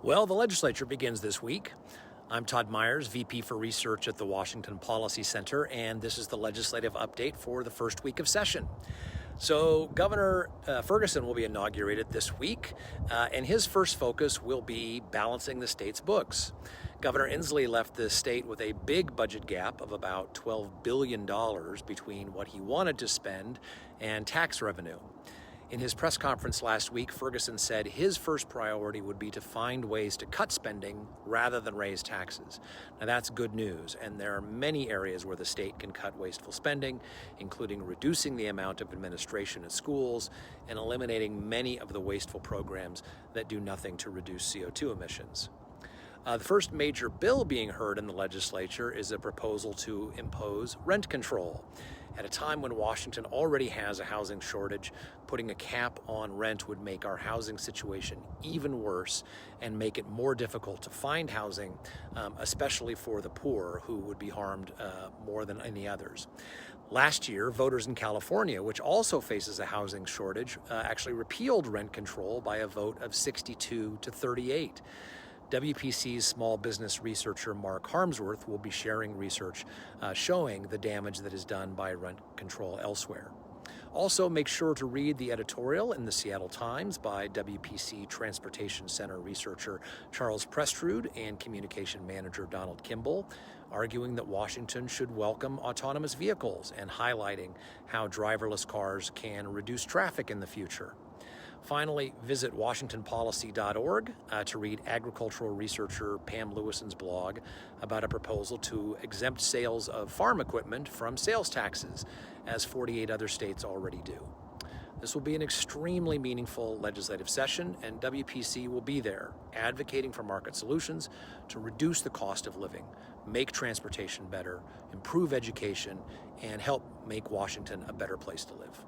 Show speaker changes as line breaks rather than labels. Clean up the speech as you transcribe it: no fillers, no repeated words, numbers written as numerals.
Well, the legislature begins this week. I'm Todd Myers, VP for Research at the Washington Policy Center, and this is the legislative update for the first week of session. So Governor Ferguson will be inaugurated this week, and his first focus will be balancing the state's books. Governor Inslee left the state with a big budget gap of about $12 billion between what he wanted to spend and tax revenue. In his press conference last week, Ferguson said his first priority would be to find ways to cut spending rather than raise taxes. Now that's good news, and there are many areas where the state can cut wasteful spending, including reducing the amount of administration at schools and eliminating many of the wasteful programs that do nothing to reduce CO2 emissions. The first major bill being heard in the legislature is a proposal to impose rent control. At a time when Washington already has a housing shortage, putting a cap on rent would make our housing situation even worse and make it more difficult to find housing, especially for the poor, who would be harmed more than any others. Last year, voters in California, which also faces a housing shortage, actually repealed rent control by a vote of 62 to 38. WPC's small business researcher Mark Harmsworth will be sharing research showing the damage that is done by rent control elsewhere. Also, make sure to read the editorial in the Seattle Times by WPC Transportation Center researcher Charles Prestrud and communication manager Donald Kimball, arguing that Washington should welcome autonomous vehicles and highlighting how driverless cars can reduce traffic in the future. Finally, visit washingtonpolicy.org to read agricultural researcher Pam Lewison's blog about a proposal to exempt sales of farm equipment from sales taxes, as 48 other states already do. This will be an extremely meaningful legislative session, and WPC will be there, advocating for market solutions to reduce the cost of living, make transportation better, improve education, and help make Washington a better place to live.